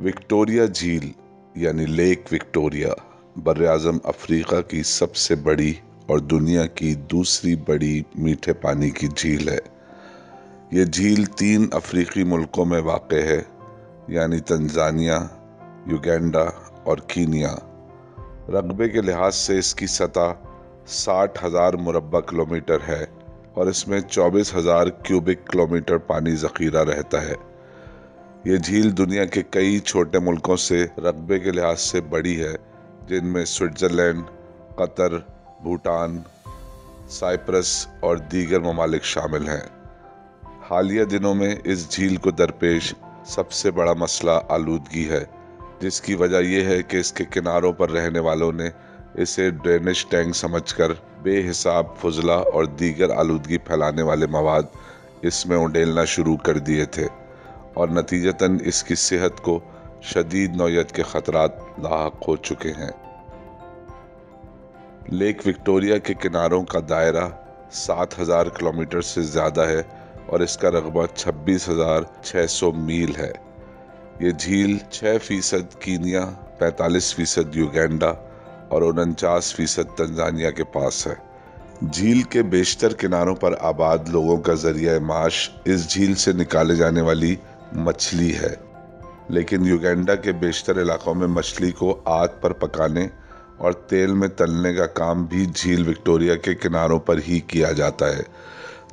Victoria झील यानी lake Victoria बर्र-ए-आज़म Africa की सबसे बड़ी और दुनिया की दूसरी बड़ी मीठे पानी की झील है। ये झील 3 अफ्रीकी मुल्कों में वाक़ है, यानी तंजानिया, युगांडा और कीनिया। रकबे के लिहाज से इसकी सतह 60,000 मुरब्बा किलोमीटर है और इसमें 24,000 क्यूबिक किलोमीटर पानी ज़ख़ीरा रहता है। ये झील दुनिया के कई छोटे मुल्कों से रकबे के लिहाज से बड़ी है, जिनमें स्विट्ज़रलैंड, कतर, भूटान, साइप्रस और दीगर ममालिक शामिल हैं। हालिया दिनों में इस झील को दरपेश सबसे बड़ा मसला आलूदगी है, जिसकी वजह यह है कि इसके किनारों पर रहने वालों ने इसे ड्रेनेज टैंक समझकर बेहिसाब फुजला और दीगर आलूदगी फैलाने वाले मवाद इसमें उंडेलना शुरू कर दिए थे और नतीजतन इसकी सेहत को शदीद नौयत के खतरात लाहक हो चुके हैं। लेक विक्टोरिया के किनारों का दायरा 7,000 किलोमीटर से ज़्यादा है और इसका रकबा 26,600 मील है। ये झील 6% कीनिया, 45% युगांडा और 49% तंजानिया के पास है। झील के बेशतर किनारों पर आबाद लोगों का जरिया माश इस झील से निकाले जाने वाली मछली है, लेकिन युगांडा के बेशतर इलाकों में मछली को आग पर पकाने और तेल में तलने का काम भी झील विक्टोरिया के किनारों पर ही किया जाता है,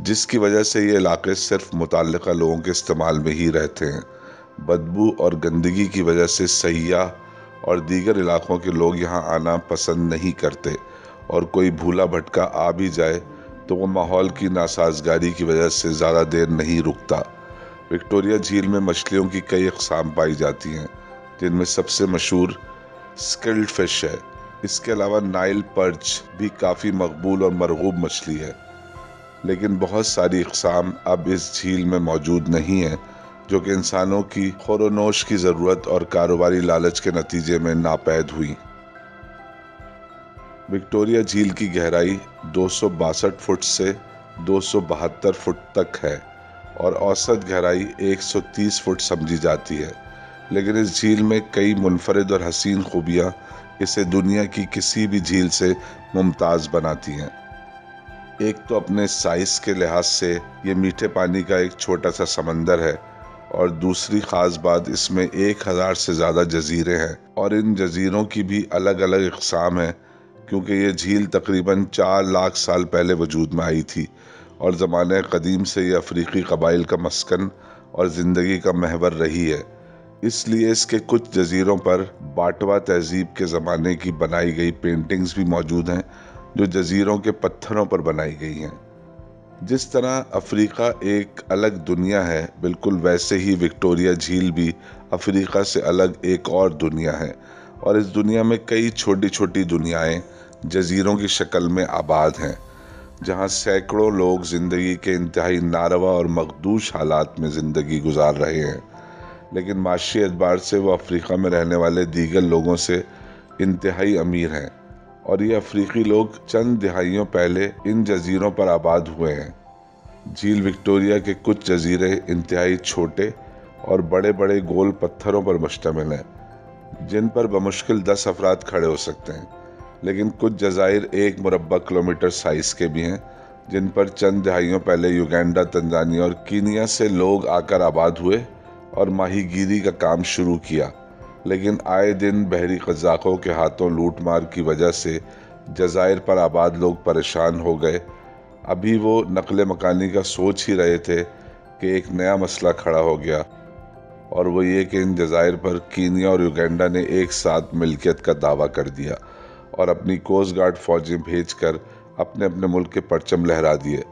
जिसकी वजह से ये इलाके सिर्फ मुतल्लिका लोगों के इस्तेमाल में ही रहते हैं। बदबू और गंदगी की वजह से सयाह और दीगर इलाकों के लोग यहाँ आना पसंद नहीं करते और कोई भूला भटका आ भी जाए तो वो माहौल की नासाजगारी की वजह से ज़्यादा देर नहीं रुकता। विक्टोरिया झील में मछलियों की कई अक़साम पाई जाती हैं, जिनमें सबसे मशहूर स्किल्ड फिश है। इसके अलावा नाइल पर्च भी काफ़ी मकबूल और मरगूब मछली है, लेकिन बहुत सारी अक़साम अब इस झील में मौजूद नहीं है, जो कि इंसानों की खोरोनोश की ज़रूरत और कारोबारी लालच के नतीजे में नापैद हुई। विक्टोरिया झील की गहराई 262 फुट से 272 फुट तक है और औसत गहराई 130 फुट समझी जाती है, लेकिन इस झील में कई मुनफरिद और हसीन खूबियाँ इसे दुनिया की किसी भी झील से मुमताज़ बनाती हैं। एक तो अपने साइज़ के लिहाज से ये मीठे पानी का एक छोटा सा समंदर है और दूसरी ख़ास बात इसमें 1000 से ज़्यादा जजीरे हैं और इन जजीरों की भी अलग अलग अक़साम हैं, क्योंकि ये झील तकरीबन 4 लाख साल पहले वजूद में आई थी और ज़माने क़दीम से ये अफ्रीकी कबाइल का मस्कन और ज़िंदगी का महवर रही है। इसलिए इसके कुछ जजीरों पर बाटवा तहज़ीब के ज़माने की बनाई गई पेंटिंग्स भी मौजूद हैं, जो जजीरों के पत्थरों पर बनाई गई हैं। जिस तरह अफ्रीका एक अलग दुनिया है, बिल्कुल वैसे ही विक्टोरिया झील भी अफ्रीका से अलग एक और दुनिया है और इस दुनिया में कई छोटी छोटी दुनियाएं जजीरों की शक्ल में आबाद हैं, जहां सैकड़ों लोग ज़िंदगी के इंतहाई नारवा और मखदूश हालात में ज़िंदगी गुजार रहे हैं, लेकिन माशी एतबार से वो अफ्रीका में रहने वाले दीगर लोगों से इंतहाई अमीर हैं और ये अफ्रीकी लोग चंद दिहाइयों पहले इन जजीरों पर आबाद हुए हैं। झील विक्टोरिया के कुछ जजीरे इंतहाई छोटे और बड़े बड़े गोल पत्थरों पर मुश्तमिल हैं, जिन पर बमुश्किल 10 अफराद खड़े हो सकते हैं, लेकिन कुछ जज़ाइर 1 मुरब्बा किलोमीटर साइज़ के भी हैं, जिन पर चंद दिहाइयों पहले युगांडा, तंजानिया और कीनिया से लोग आकर आबाद हुए और माहीगीरी का काम शुरू किया, लेकिन आए दिन बहरी क़ज़ाक़ों के हाथों लूटमार की वजह से जज़ाइर पर आबाद लोग परेशान हो गए। अभी वो नक़्ल मकानी का सोच ही रहे थे कि एक नया मसला खड़ा हो गया, और वो ये कि इन जज़ाइर पर कीनिया और युगांडा ने एक साथ मिल्कियत का दावा कर दिया और अपनी कोस्ट गार्ड फ़ौजें भेजकर अपने अपने मुल्क के परचम लहरा दिए।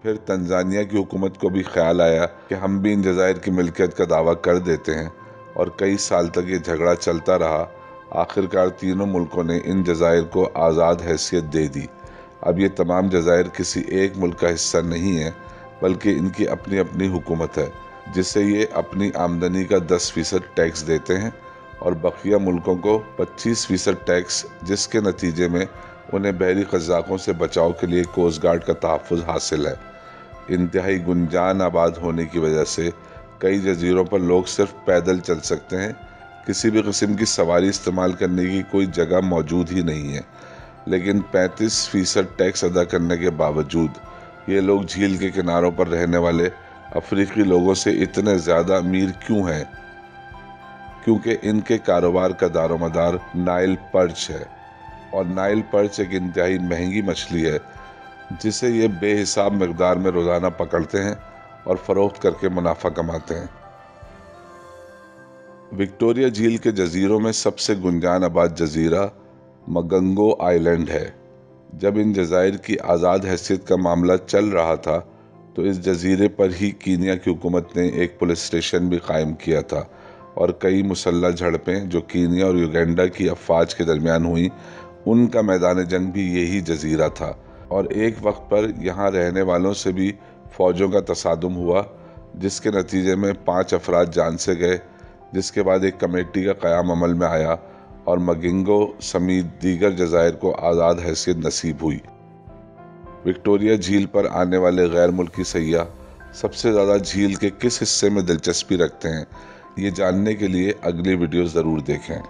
फिर तंजानिया की हुकूमत को भी ख्याल आया कि हम भी इन जज़ाइर की मिल्कियत का दावा कर देते हैं, और कई साल तक ये झगड़ा चलता रहा। आखिरकार तीनों मुल्कों ने इन जज़ाइर को आज़ाद हैसियत दे दी। अब ये तमाम जज़ाइर किसी एक मुल्क का हिस्सा नहीं है, बल्कि इनकी अपनी अपनी हुकूमत है, जिससे ये अपनी आमदनी का 10% टैक्स देते हैं और बकिया मुल्कों को 25% टैक्स, जिसके नतीजे में उन्हें बहरी क़ज़ाक़ों से बचाव के लिए कोस्ट गार्ड का तहफ़्फ़ुज़ हासिल है। इंतहाई गुंजान आबाद होने की वजह से कई जजीरों पर लोग सिर्फ पैदल चल सकते हैं, किसी भी किस्म की सवारी इस्तेमाल करने की कोई जगह मौजूद ही नहीं है। लेकिन 35% टैक्स अदा करने के बावजूद ये लोग झील के किनारों पर रहने वाले अफ्रीकी लोगों से इतने ज़्यादा अमीर क्यों हैं? क्योंकि इनके कारोबार का दारोमदार नाइल पर्च है, और नाइल पर्च एक इंतहाई महंगी मछली है जिसे ये बेहिसाब मकदार में रोज़ाना पकड़ते हैं और फ़रोख्त करके मुनाफा कमाते हैं। विक्टोरिया झील के जजीरों में सबसे गुंजान आबाद जजीरा मगंगो आइलैंड है। जब इन जज़ायर की आज़ाद हैसियत का मामला चल रहा था तो इस जजीरे पर ही कीनिया की हुकूमत ने एक पुलिस स्टेशन भी कायम किया था, और कई मुसल्लह झड़पें जो कीनिया और युगांडा की अफवाज के दरमियान हुई, उनका मैदान जंग भी यही जजीरा था। और एक वक्त पर यहाँ रहने वालों से भी फ़ौजों का तसादुम हुआ, जिसके नतीजे में 5 अफराद जान से गए, जिसके बाद एक कमेटी का क़याम अमल में आया और मगिंगो समेत दीगर जज़ायर को आज़ाद हैसियत नसीब हुई। विक्टोरिया झील पर आने वाले गैर मुल्की सैयाह सबसे ज़्यादा झील के किस हिस्से में दिलचस्पी रखते हैं, ये जानने के लिए अगली वीडियो ज़रूर देखें।